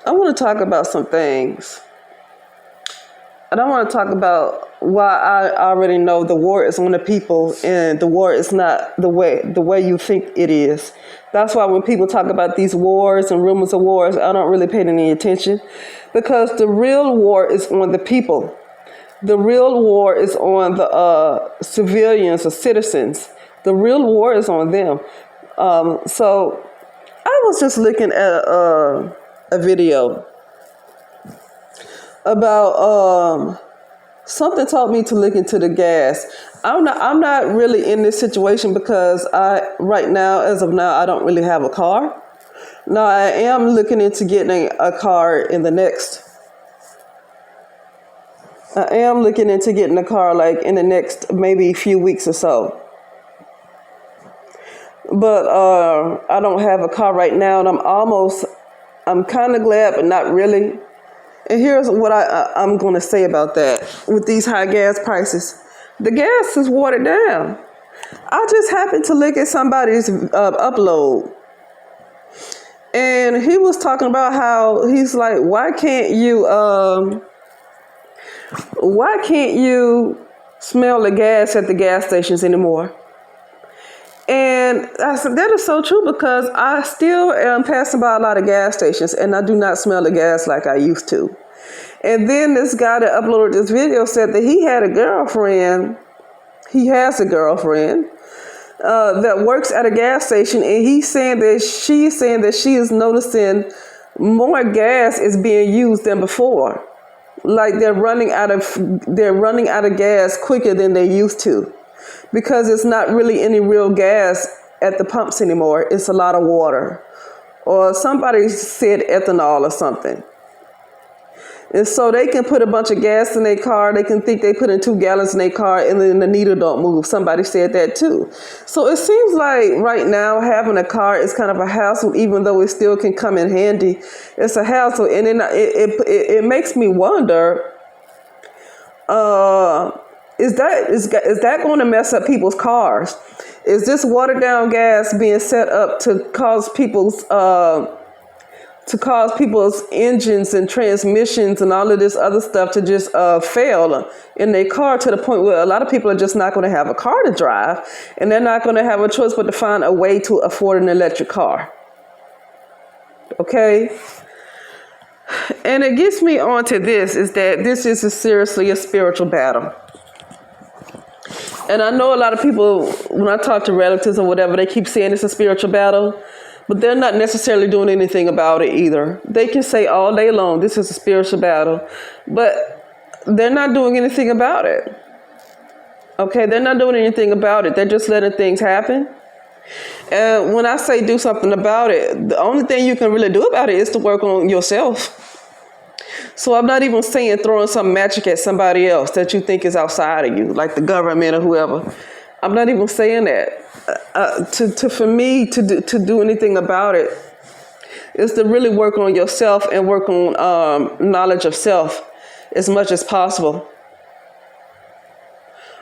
I want to talk about some things. I don't want to talk about why I already know the war is on the people and the war is not the way you think it is. That's why when people talk about these wars and rumors of wars, I don't really pay any attention because the real war is on the people. The real war is on the civilians or citizens. The real war is on them. So I was just looking at a video about something taught me to look into the gas. I'm not really in this situation because right now, as of now, I don't really have a car. Now I am looking into getting a car in the next. I am looking into getting a car like in the next maybe few weeks or so. But I don't have a car right now, and I'm kind of glad, but not really. And here's what I'm going to say about that. With these high gas prices, the gas is watered down. I just happened to look at somebody's upload, and he was talking about how he's like, why can't you smell the gas at the gas stations anymore? And I said, that is so true because I still am passing by a lot of gas stations and I do not smell the gas like I used to. And then this guy that uploaded this video said that he has a girlfriend that works at a gas station, and she's saying that she is noticing more gas is being used than before. Like they're running out of gas quicker than they used to. Because it's not really any real gas at the pumps anymore. It's a lot of water. Or somebody said ethanol or something. And so they can put a bunch of gas in their car. They can think they put in 2 gallons in their car and then the needle don't move. Somebody said that too. So it seems like right now having a car is kind of a hassle, even though it still can come in handy. It's a hassle. And then it makes me wonder, is that going to mess up people's cars? Is this watered down gas being set up to cause people's engines and transmissions and all of this other stuff to just fail in their car to the point where a lot of people are just not going to have a car to drive, and they're not going to have a choice but to find a way to afford an electric car? Okay. And it gets me onto this, is that this is seriously a spiritual battle. And I know a lot of people, when I talk to relatives or whatever, they keep saying it's a spiritual battle, but they're not necessarily doing anything about it either. They can say all day long, this is a spiritual battle, but they're not doing anything about it. Okay, they're not doing anything about it. They're just letting things happen. And when I say do something about it, the only thing you can really do about it is to work on yourself. So I'm not even saying throwing some magic at somebody else that you think is outside of you, like the government or whoever. I'm not even saying that. For me to do anything about it is to really work on yourself and work on knowledge of self as much as possible.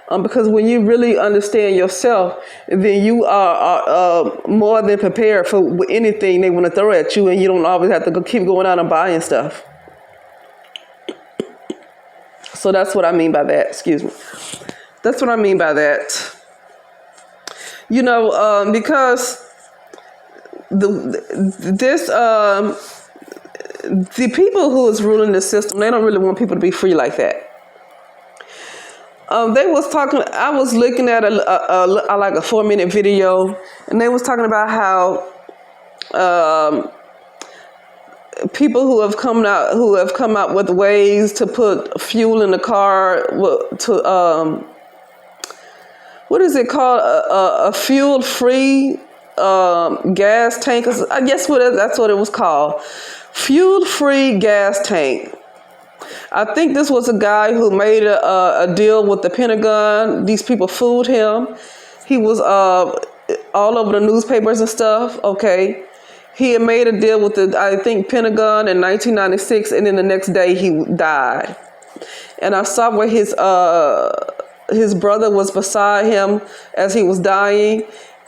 Because when you really understand yourself, then you are more than prepared for anything they want to throw at you, and you don't always have to keep going out and buying stuff. So that's what I mean by that. Excuse me. That's what I mean by that. You know, because the people who is ruling the system, they don't really want people to be free like that. They was talking. I was looking at like a 4-minute video, and they was talking about how people who have come out with ways to put fuel in the car to what is it called, a fuel-free gas tank? I guess that's what it was called, fuel-free gas tank. I think this was a guy who made a deal with the Pentagon. These people fooled him. He was all over the newspapers and stuff. Okay. He had made a deal with I think, Pentagon in 1996, and then the next day he died. And I saw where his brother was beside him as he was dying,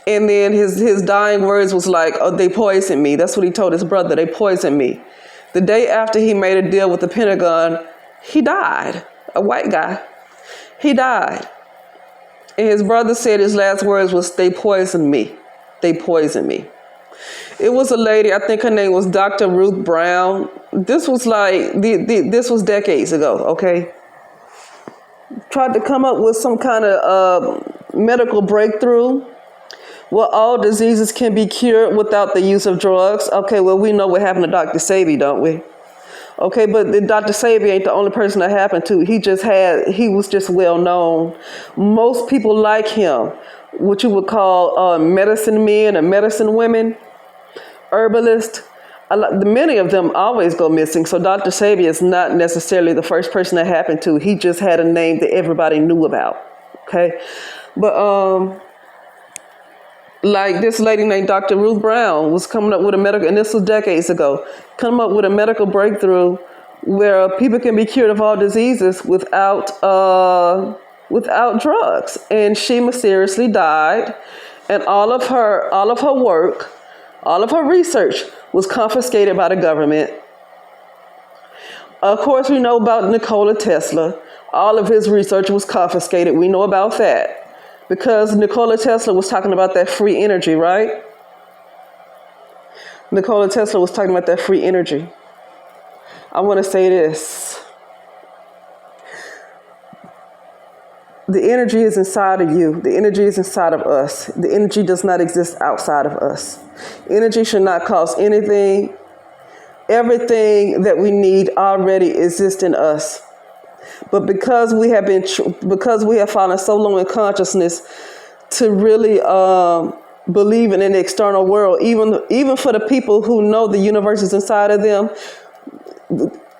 and then his dying words was like, "Oh, they poisoned me." That's what he told his brother. They poisoned me. The day after he made a deal with the Pentagon, he died. A white guy. He died. And his brother said his last words was, "They poisoned me. They poisoned me." It was a lady, I think her name was Dr. Ruth Brown. This was this was decades ago, okay? Tried to come up with some kind of medical breakthrough where all diseases can be cured without the use of drugs. Okay, well, we know what happened to Dr. Sebi, don't we? Okay, but Dr. Sebi ain't the only person that happened to. He was just well known. Most people like him, what you would call medicine men and medicine women, herbalists. Many of them always go missing. So Dr. Sebi is not necessarily the first person that happened to. He just had a name that everybody knew about. Okay, but like this lady named Dr. Ruth Brown was coming up with a medical, and this was decades ago, come up with a medical breakthrough where people can be cured of all diseases without drugs. And she mysteriously died, and all of her work, all of her research was confiscated by the government. Of course, we know about Nikola Tesla. All of his research was confiscated. We know about that. Because Nikola Tesla was talking about that free energy, right? Nikola Tesla was talking about that free energy. I want to say this. The energy is inside of you. The energy is inside of us. The energy does not exist outside of us. Energy should not cost anything. Everything that we need already exists in us. But because we have fallen so low in consciousness to really believe in an external world, even for the people who know the universe is inside of them,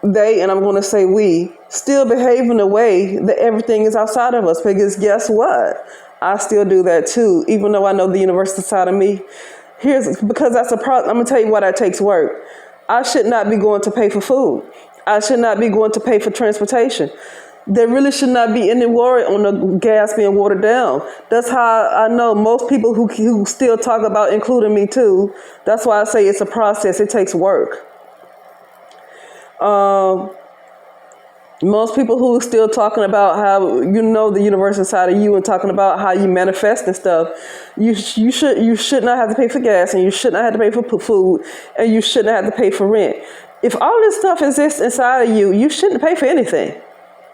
they, and I'm going to say we, still behave in a way that everything is outside of us. Because guess what? I still do that too, even though I know the universe is inside of me. Because that's a problem. I'm going to tell you why that takes work. I should not be going to pay for food. I should not be going to pay for transportation. There really should not be any worry on the gas being watered down. That's how I know most people who still talk about, including me too, that's why I say it's a process. It takes work. Most people who are still talking about how you know the universe inside of you and talking about how you manifest and stuff, you should not have to pay for gas, and you should not have to pay for food, and you shouldn't have to pay for rent. If all this stuff exists inside of you, you shouldn't pay for anything.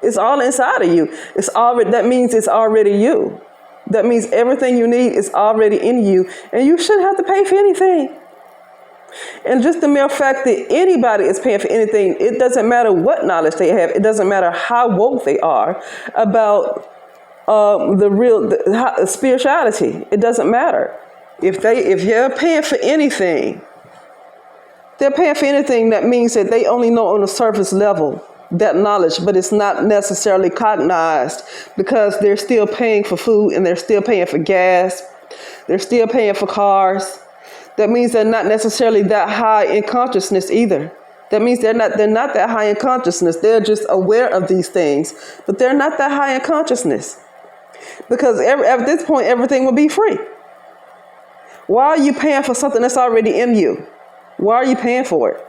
It's all inside of you. That means it's already you. That means everything you need is already in you, and you shouldn't have to pay for anything. And just the mere fact that anybody is paying for anything, it doesn't matter what knowledge they have. It doesn't matter how woke they are about the spirituality. It doesn't matter. If they're paying for anything, they're paying for anything. That means that they only know on the surface level that knowledge, but it's not necessarily cognized, because they're still paying for food, and they're still paying for gas. They're still paying for cars. That means they're not necessarily that high in consciousness either. That means they're not that high in consciousness. They're just aware of these things, but they're not that high in consciousness, because at this point, everything will be free. Why are you paying for something that's already in you? Why are you paying for it?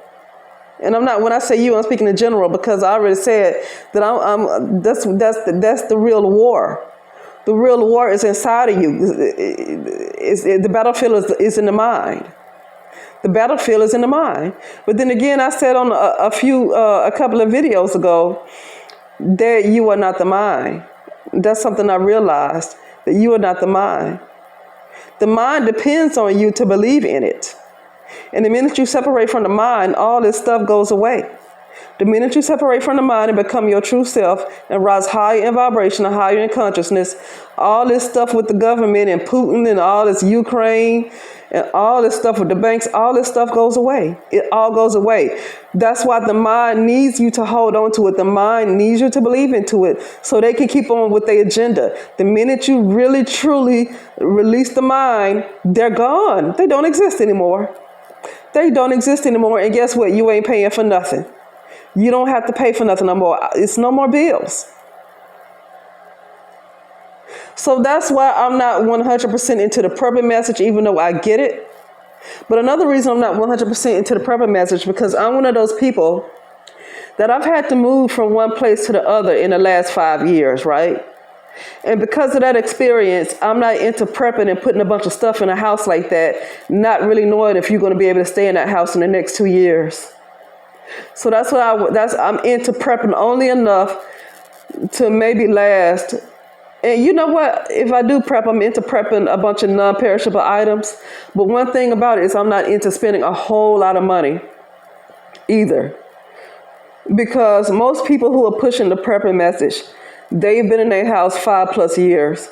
And when I say you, I'm speaking in general, because I already said that that's the real war. The real war is inside of you. The battlefield is in the mind. The battlefield is in the mind. But then again, I said on a couple of videos ago that you are not the mind. That's something I realized, that you are not the mind. The mind depends on you to believe in it. And the minute you separate from the mind, all this stuff goes away. The minute you separate from the mind and become your true self and rise higher in vibration and higher in consciousness, all this stuff with the government and Putin and all this Ukraine and all this stuff with the banks, all this stuff goes away. It all goes away. That's why the mind needs you to hold on to it. The mind needs you to believe into it so they can keep on with their agenda. The minute you really, truly release the mind, they're gone. They don't exist anymore. They don't exist anymore. And guess what? You ain't paying for nothing. You don't have to pay for nothing no more. It's no more bills. So that's why I'm not 100% into the purple message, even though I get it. But another reason I'm not 100% into the prepping message, because I'm one of those people that I've had to move from one place to the other in the last 5 years, right? And because of that experience, I'm not into prepping and putting a bunch of stuff in a house like that, not really knowing if you're going to be able to stay in that house in the next 2 years. So I'm into prepping only enough to maybe last. And you know what? If I do prep, I'm into prepping a bunch of non-perishable items. But one thing about it is I'm not into spending a whole lot of money either. Because most people who are pushing the prepping message, they've been in their house 5+ years.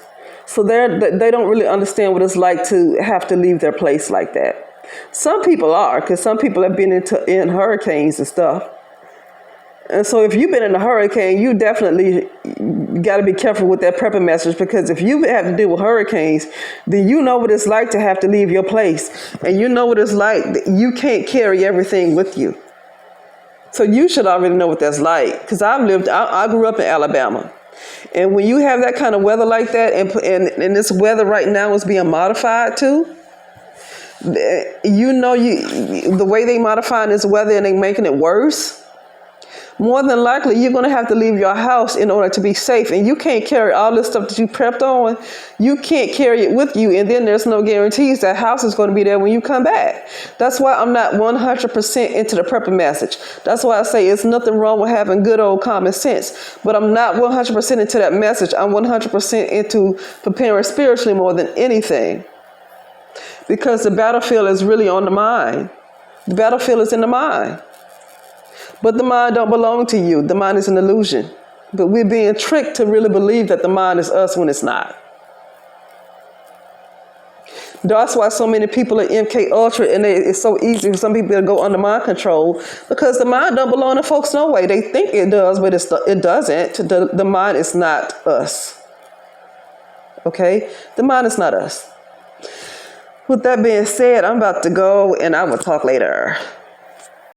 So they don't really understand what it's like to have to leave their place like that. Some people are, because some people have been in hurricanes and stuff. And so if you've been in a hurricane, you definitely got to be careful with that prepping message, because if you have to deal with hurricanes, then you know what it's like to have to leave your place. And you know what it's like. You can't carry everything with you. So you should already know what that's like, because I grew up in Alabama. And when you have that kind of weather like that, and this weather right now is being modified too, the way they modifying this weather and they making it worse, more than likely you're going to have to leave your house in order to be safe. And you can't carry all this stuff that you prepped on. You can't carry it with you. And then there's no guarantees that house is going to be there when you come back. That's why I'm not 100% into the prepping message. That's why I say it's nothing wrong with having good old common sense. But I'm not 100% into that message. I'm 100% into preparing spiritually more than anything. Because the battlefield is really on the mind. The battlefield is in the mind. But the mind don't belong to you. The mind is an illusion. But we're being tricked to really believe that the mind is us when it's not. That's why so many people are MK Ultra, and it's so easy for some people to go under mind control, because the mind don't belong to folks no way. They think it does, but it doesn't. The mind is not us. Okay? The mind is not us. With that being said, I'm about to go, and I will talk later.